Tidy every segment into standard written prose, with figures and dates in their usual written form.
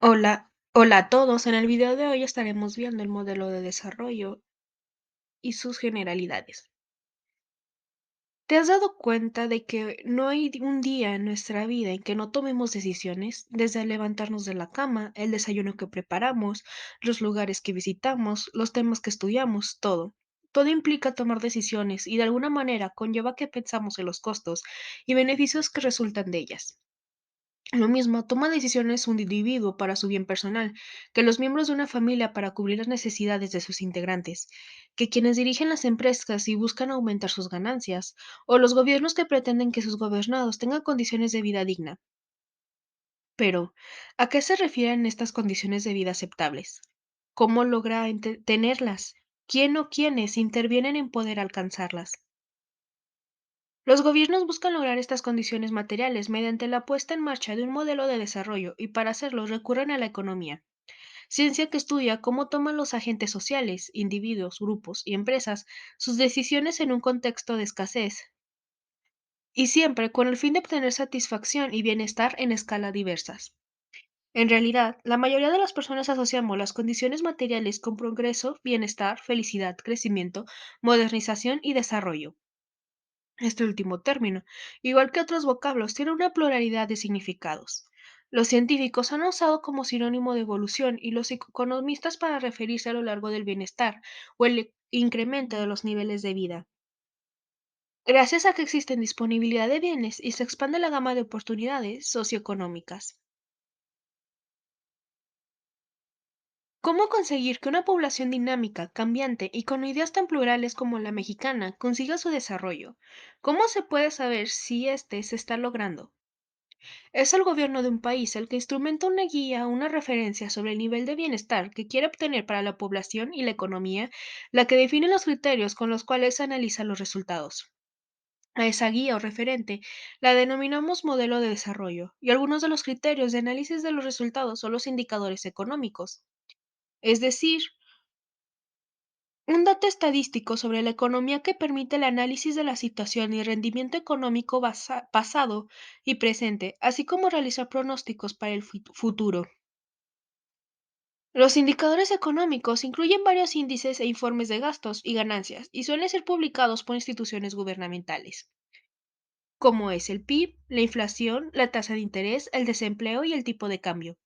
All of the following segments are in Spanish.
Hola a todos. En el video de hoy estaremos viendo el modelo de desarrollo y sus generalidades. ¿Te has dado cuenta de que no hay un día en nuestra vida en que no tomemos decisiones? Desde levantarnos de la cama, el desayuno que preparamos, los lugares que visitamos, los temas que estudiamos, todo. Todo implica tomar decisiones y de alguna manera conlleva que pensamos en los costos y beneficios que resultan de ellas. Lo mismo, toma decisiones un individuo para su bien personal, que los miembros de una familia para cubrir las necesidades de sus integrantes, que quienes dirigen las empresas y buscan aumentar sus ganancias, o los gobiernos que pretenden que sus gobernados tengan condiciones de vida digna. Pero, ¿a qué se refieren estas condiciones de vida aceptables? ¿Cómo logra tenerlas? ¿Quién o quiénes intervienen en poder alcanzarlas? Los gobiernos buscan lograr estas condiciones materiales mediante la puesta en marcha de un modelo de desarrollo y para hacerlo recurren a la economía, ciencia que estudia cómo toman los agentes sociales, individuos, grupos y empresas sus decisiones en un contexto de escasez y siempre con el fin de obtener satisfacción y bienestar en escala diversas. En realidad, la mayoría de las personas asociamos las condiciones materiales con progreso, bienestar, felicidad, crecimiento, modernización y desarrollo. Este último término, igual que otros vocablos, tiene una pluralidad de significados. Los científicos han usado como sinónimo de evolución y los economistas para referirse a lo largo del bienestar o el incremento de los niveles de vida. Gracias a que existen disponibilidad de bienes y se expande la gama de oportunidades socioeconómicas. ¿Cómo conseguir que una población dinámica, cambiante y con ideas tan plurales como la mexicana consiga su desarrollo? ¿Cómo se puede saber si este se está logrando? Es el gobierno de un país el que instrumenta una guía o una referencia sobre el nivel de bienestar que quiere obtener para la población y la economía, la que define los criterios con los cuales se analizan los resultados. A esa guía o referente la denominamos modelo de desarrollo, y algunos de los criterios de análisis de los resultados son los indicadores económicos, es decir, un dato estadístico sobre la economía que permite el análisis de la situación y rendimiento económico pasado y presente, así como realizar pronósticos para el futuro. Los indicadores económicos incluyen varios índices e informes de gastos y ganancias y suelen ser publicados por instituciones gubernamentales, como es el PIB, la inflación, la tasa de interés, el desempleo y el tipo de cambio.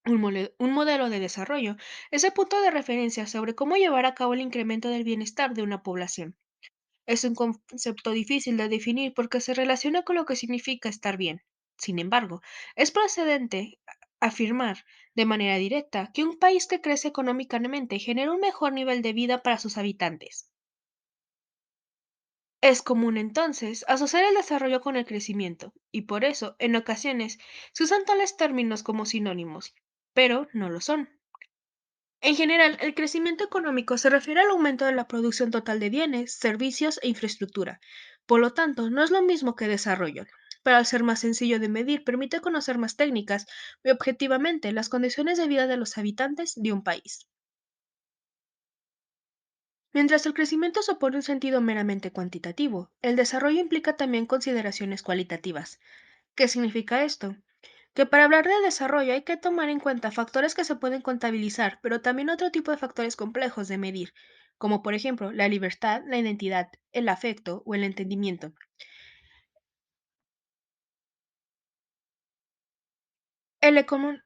Un modelo de desarrollo es el punto de referencia sobre cómo llevar a cabo el incremento del bienestar de una población. Es un concepto difícil de definir porque se relaciona con lo que significa estar bien. Sin embargo, es procedente afirmar de manera directa que un país que crece económicamente genera un mejor nivel de vida para sus habitantes. Es común entonces asociar el desarrollo con el crecimiento, y por eso, en ocasiones, se usan tales términos como sinónimos, pero no lo son. En general, el crecimiento económico se refiere al aumento de la producción total de bienes, servicios e infraestructura. Por lo tanto, no es lo mismo que desarrollo. Pero al ser más sencillo de medir, permite conocer más técnicas y objetivamente las condiciones de vida de los habitantes de un país. Mientras el crecimiento supone un sentido meramente cuantitativo, el desarrollo implica también consideraciones cualitativas. ¿Qué significa esto? Que para hablar de desarrollo hay que tomar en cuenta factores que se pueden contabilizar, pero también otro tipo de factores complejos de medir, como por ejemplo la libertad, la identidad, el afecto o el entendimiento. El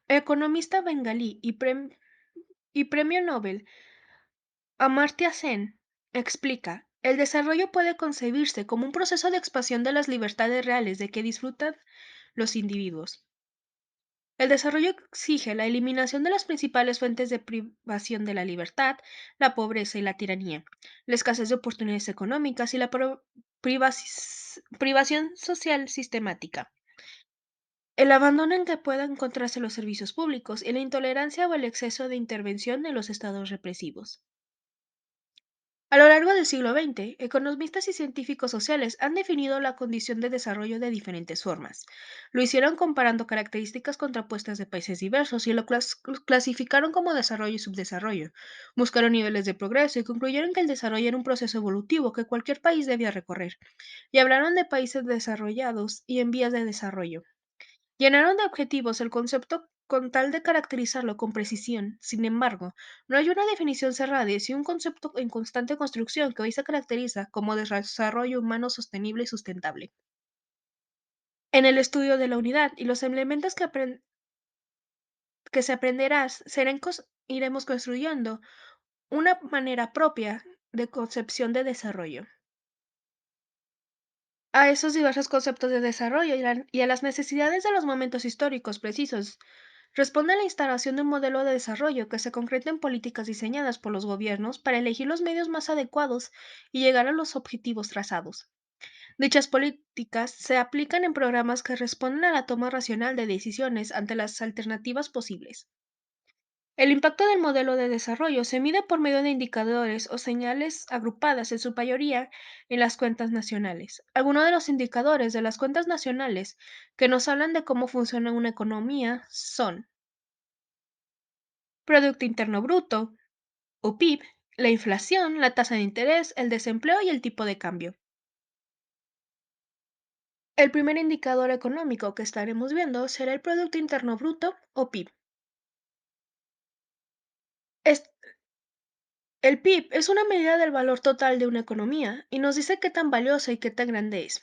economista bengalí y premio Nobel Amartya Sen explica, el desarrollo puede concebirse como un proceso de expansión de las libertades reales de que disfrutan los individuos. El desarrollo exige la eliminación de las principales fuentes de privación de la libertad, la pobreza y la tiranía, la escasez de oportunidades económicas y la privación social sistemática, el abandono en que puedan encontrarse los servicios públicos y la intolerancia o el exceso de intervención en los estados represivos. A lo largo del siglo XX, economistas y científicos sociales han definido la condición de desarrollo de diferentes formas. Lo hicieron comparando características contrapuestas de países diversos y lo clasificaron como desarrollo y subdesarrollo. Buscaron niveles de progreso y concluyeron que el desarrollo era un proceso evolutivo que cualquier país debía recorrer. Y hablaron de países desarrollados y en vías de desarrollo. Llenaron de objetivos el concepto con tal de caracterizarlo con precisión. Sin embargo, no hay una definición cerrada y sí un concepto en constante construcción que hoy se caracteriza como desarrollo humano sostenible y sustentable. En el estudio de la unidad y los elementos que se aprenderás, iremos construyendo una manera propia de concepción de desarrollo. A esos diversos conceptos de desarrollo y a las necesidades de los momentos históricos precisos, responde la instalación de un modelo de desarrollo que se concreta en políticas diseñadas por los gobiernos para elegir los medios más adecuados y llegar a los objetivos trazados. Dichas políticas se aplican en programas que responden a la toma racional de decisiones ante las alternativas posibles. El impacto del modelo de desarrollo se mide por medio de indicadores o señales agrupadas en su mayoría en las cuentas nacionales. Algunos de los indicadores de las cuentas nacionales que nos hablan de cómo funciona una economía son Producto Interno Bruto, o PIB, la inflación, la tasa de interés, el desempleo y el tipo de cambio. El primer indicador económico que estaremos viendo será el Producto Interno Bruto, o PIB. El PIB es una medida del valor total de una economía y nos dice qué tan valiosa y qué tan grande es.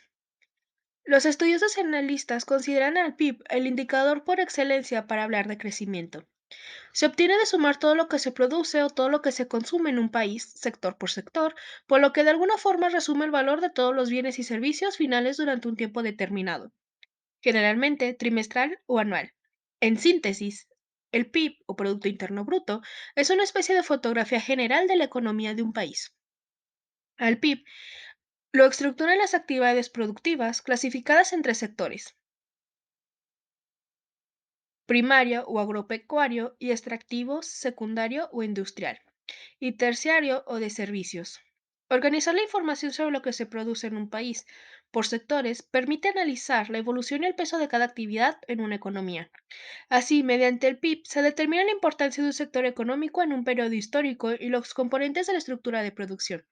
Los estudiosos analistas consideran al PIB el indicador por excelencia para hablar de crecimiento. Se obtiene de sumar todo lo que se produce o todo lo que se consume en un país, sector por sector, por lo que de alguna forma resume el valor de todos los bienes y servicios finales durante un tiempo determinado, generalmente trimestral o anual. En síntesis, el PIB o Producto Interno Bruto es una especie de fotografía general de la economía de un país. Al PIB lo estructuran las actividades productivas clasificadas en tres sectores: primario o agropecuario y extractivo, secundario o industrial, y terciario o de servicios. Organizar la información sobre lo que se produce en un país por sectores permite analizar la evolución y el peso de cada actividad en una economía. Así, mediante el PIB se determina la importancia de un sector económico en un periodo histórico y los componentes de la estructura de producción.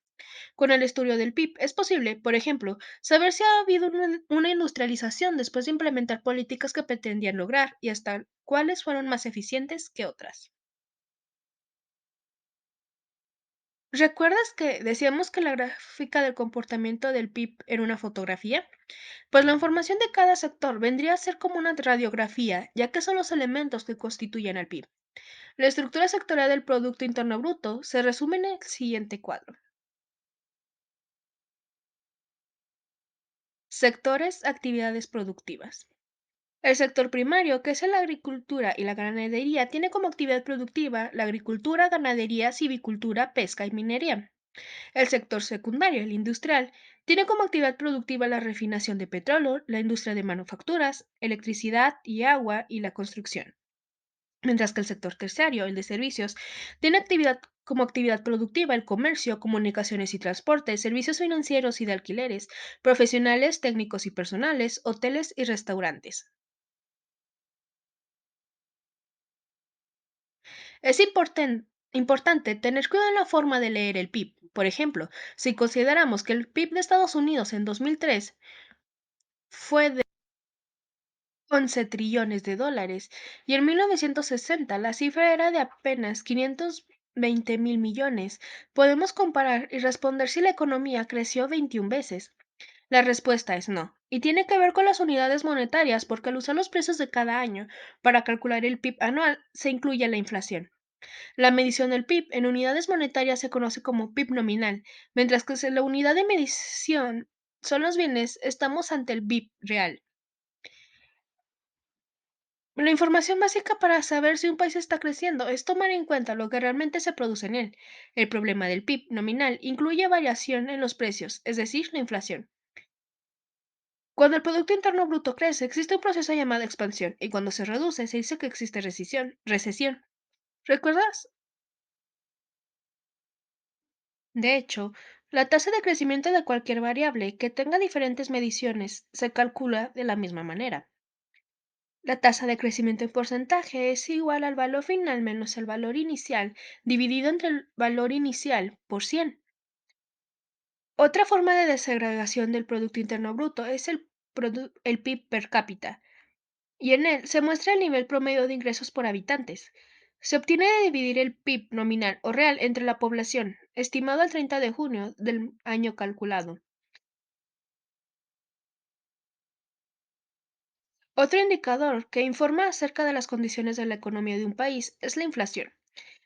Con el estudio del PIB es posible, por ejemplo, saber si ha habido una industrialización después de implementar políticas que pretendían lograr y hasta cuáles fueron más eficientes que otras. ¿Recuerdas que decíamos que la gráfica del comportamiento del PIB era una fotografía? Pues la información de cada sector vendría a ser como una radiografía, ya que son los elementos que constituyen al PIB. La estructura sectorial del Producto Interno Bruto se resume en el siguiente cuadro. Sectores, actividades productivas. El sector primario, que es la agricultura y la ganadería, tiene como actividad productiva la agricultura, ganadería, silvicultura, pesca y minería. El sector secundario, el industrial, tiene como actividad productiva la refinación de petróleo, la industria de manufacturas, electricidad y agua y la construcción. Mientras que el sector terciario, el de servicios, tiene como actividad productiva el comercio, comunicaciones y transporte, servicios financieros y de alquileres, profesionales, técnicos y personales, hoteles y restaurantes. Es importante tener cuidado en la forma de leer el PIB. Por ejemplo, si consideramos que el PIB de Estados Unidos en 2003 fue de 11 trillones de dólares y en 1960 la cifra era de apenas 520 mil millones, podemos comparar y responder si la economía creció 21 veces. La respuesta es no, y tiene que ver con las unidades monetarias porque al usar los precios de cada año para calcular el PIB anual se incluye la inflación. La medición del PIB en unidades monetarias se conoce como PIB nominal, mientras que si la unidad de medición son los bienes, estamos ante el PIB real. La información básica para saber si un país está creciendo es tomar en cuenta lo que realmente se produce en él. El problema del PIB nominal incluye variación en los precios, es decir, la inflación. Cuando el Producto Interno Bruto crece, existe un proceso llamado expansión, y cuando se reduce, se dice que existe recesión. ¿Recuerdas? De hecho, la tasa de crecimiento de cualquier variable que tenga diferentes mediciones se calcula de la misma manera. La tasa de crecimiento en porcentaje es igual al valor final menos el valor inicial dividido entre el valor inicial por 100. Otra forma de desagregación del Producto Interno Bruto es el PIB per cápita. y en él se muestra el nivel promedio de ingresos por habitantes. Se obtiene de dividir el PIB nominal o real entre la población, estimado al 30 de junio del año calculado. Otro indicador que informa acerca de las condiciones de la economía de un país es la inflación.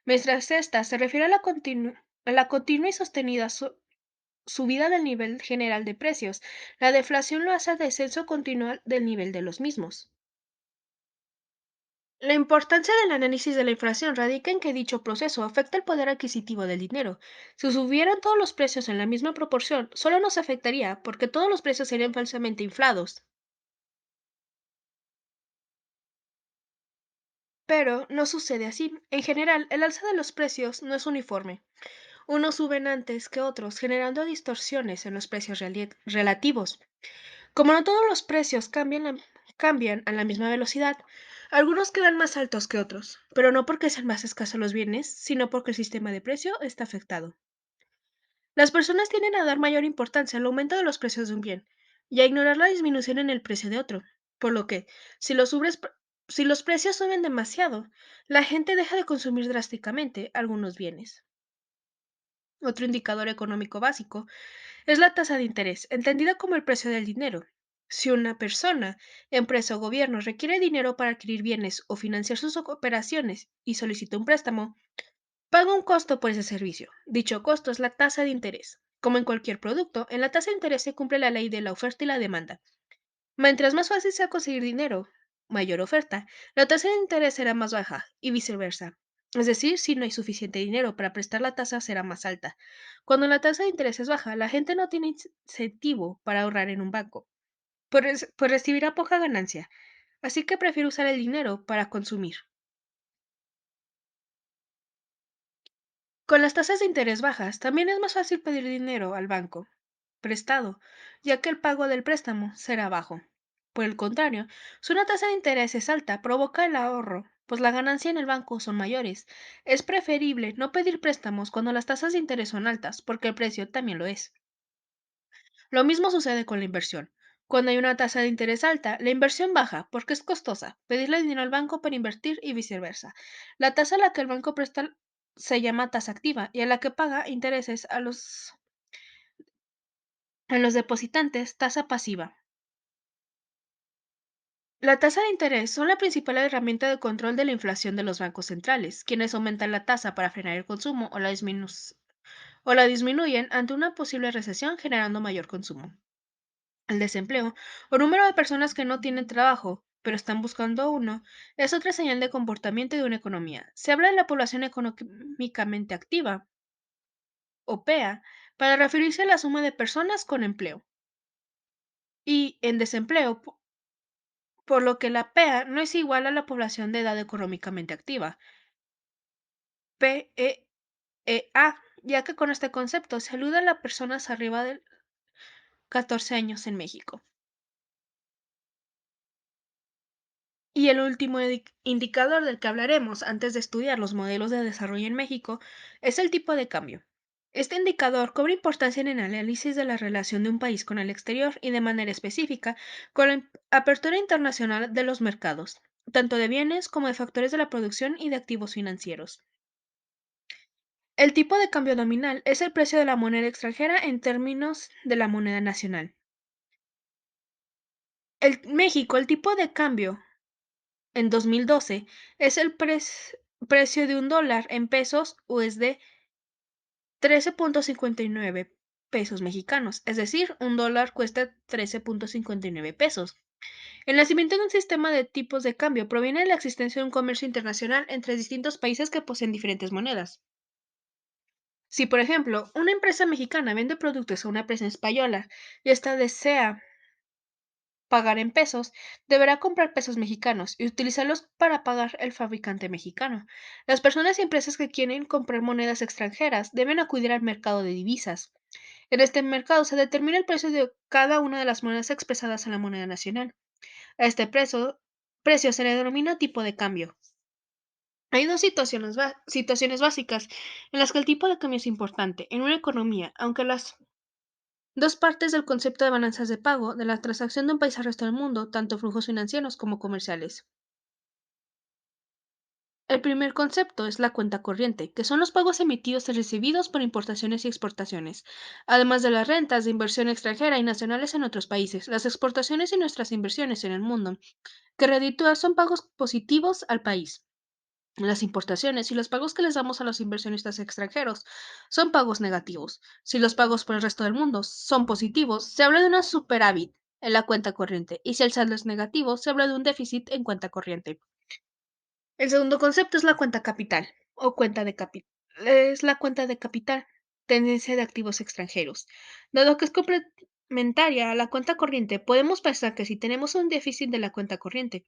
Mientras esta se refiere a la continua y sostenida subida del nivel general de precios, la deflación lo hace al descenso continuo del nivel de los mismos. La importancia del análisis de la inflación radica en que dicho proceso afecta el poder adquisitivo del dinero. Si subieran todos los precios en la misma proporción, solo nos afectaría porque todos los precios serían falsamente inflados. Pero no sucede así. En general, el alza de los precios no es uniforme. Unos suben antes que otros, generando distorsiones en los precios relativos. Como no todos los precios cambian a la misma velocidad, algunos quedan más altos que otros, pero no porque sean más escasos los bienes, sino porque el sistema de precio está afectado. Las personas tienden a dar mayor importancia al aumento de los precios de un bien y a ignorar la disminución en el precio de otro, por lo que, si si los precios suben demasiado, la gente deja de consumir drásticamente algunos bienes. Otro indicador económico básico es la tasa de interés, entendida como el precio del dinero. Si una persona, empresa o gobierno requiere dinero para adquirir bienes o financiar sus operaciones y solicita un préstamo, paga un costo por ese servicio. Dicho costo es la tasa de interés. Como en cualquier producto, en la tasa de interés se cumple la ley de la oferta y la demanda. Mientras más fácil sea conseguir dinero, mayor oferta, la tasa de interés será más baja y viceversa. Es decir, si no hay suficiente dinero para prestar, la tasa será más alta. Cuando la tasa de interés es baja, la gente no tiene incentivo para ahorrar en un banco, pues recibirá poca ganancia, así que prefiere usar el dinero para consumir. Con las tasas de interés bajas, también es más fácil pedir dinero al banco prestado, ya que el pago del préstamo será bajo. Por el contrario, si una tasa de interés es alta, provoca el ahorro, pues la ganancia en el banco son mayores. Es preferible no pedir préstamos cuando las tasas de interés son altas, porque el precio también lo es. Lo mismo sucede con la inversión. Cuando hay una tasa de interés alta, la inversión baja porque es costosa pedirle dinero al banco para invertir y viceversa. La tasa a la que el banco presta se llama tasa activa y a la que paga intereses a los depositantes tasa pasiva. La tasa de interés son la principal herramienta de control de la inflación de los bancos centrales, quienes aumentan la tasa para frenar el consumo o la disminuyen ante una posible recesión generando mayor consumo. El desempleo, o número de personas que no tienen trabajo, pero están buscando uno, es otra señal de comportamiento de una economía. Se habla de la población económicamente activa, o PEA, para referirse a la suma de personas con empleo, y en desempleo, por lo que la PEA no es igual a la población de edad económicamente activa, PEA, ya que con este concepto se alude a las personas arriba de 14 años en México. Y el último indicador del que hablaremos antes de estudiar los modelos de desarrollo en México es el tipo de cambio. Este indicador cobra importancia en el análisis de la relación de un país con el exterior y de manera específica con la apertura internacional de los mercados, tanto de bienes como de factores de la producción y de activos financieros. El tipo de cambio nominal es el precio de la moneda extranjera en términos de la moneda nacional. En México, el tipo de cambio en 2012 es el precio de un dólar en pesos USD 13.59 pesos mexicanos, es decir, un dólar cuesta 13.59 pesos. El nacimiento de un sistema de tipos de cambio proviene de la existencia de un comercio internacional entre distintos países que poseen diferentes monedas. Si, por ejemplo, una empresa mexicana vende productos a una empresa española y ésta desea pagar en pesos, deberá comprar pesos mexicanos y utilizarlos para pagar el fabricante mexicano. Las personas y empresas que quieren comprar monedas extranjeras deben acudir al mercado de divisas. En este mercado se determina el precio de cada una de las monedas expresadas en la moneda nacional. A este precio se le denomina tipo de cambio. Hay dos situaciones básicas en las que el tipo de cambio es importante en una economía, aunque las Dos partes del concepto de balanzas de pago de la transacción de un país al resto del mundo, tanto flujos financieros como comerciales. El primer concepto es la cuenta corriente, que son los pagos emitidos y recibidos por importaciones y exportaciones, además de las rentas de inversión extranjera y nacionales en otros países. Las exportaciones y nuestras inversiones en el mundo que reditúan son pagos positivos al país. Las importaciones y los pagos que les damos a los inversionistas extranjeros son pagos negativos. Si los pagos por el resto del mundo son positivos, se habla de una superávit en la cuenta corriente, y si el saldo es negativo, se habla de un déficit en cuenta corriente. El segundo concepto es la cuenta capital o cuenta de capital. Es la cuenta de capital, tendencia de activos extranjeros. Dado que es complementaria a la cuenta corriente, podemos pensar que si tenemos un déficit de la cuenta corriente,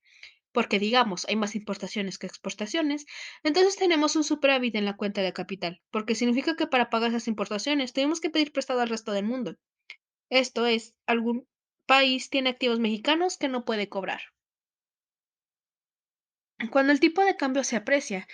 porque digamos hay más importaciones que exportaciones, entonces tenemos un superávit en la cuenta de capital, porque significa que para pagar esas importaciones tenemos que pedir prestado al resto del mundo. Esto es, algún país tiene activos mexicanos que no puede cobrar. Cuando el tipo de cambio se aprecia,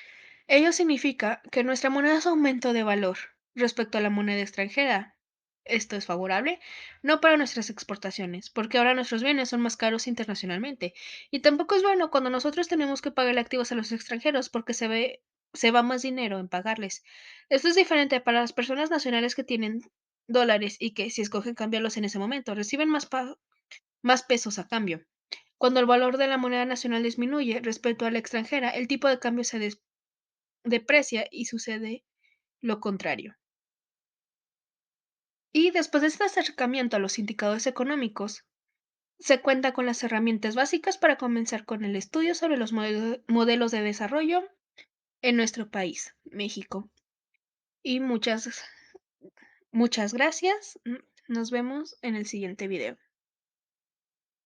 ello significa que nuestra moneda aumento de valor respecto a la moneda extranjera. Esto es favorable, no para nuestras exportaciones, porque ahora nuestros bienes son más caros internacionalmente. Y tampoco es bueno cuando nosotros tenemos que pagarle activos a los extranjeros porque se va más dinero en pagarles. Esto es diferente para las personas nacionales que tienen dólares y que si escogen cambiarlos en ese momento, reciben más pesos a cambio. Cuando el valor de la moneda nacional disminuye respecto a la extranjera, el tipo de cambio se deprecia y sucede lo contrario. Y después de este acercamiento a los indicadores económicos, se cuenta con las herramientas básicas para comenzar con el estudio sobre los modelos de desarrollo en nuestro país, México. Y muchas gracias. Nos vemos en el siguiente video.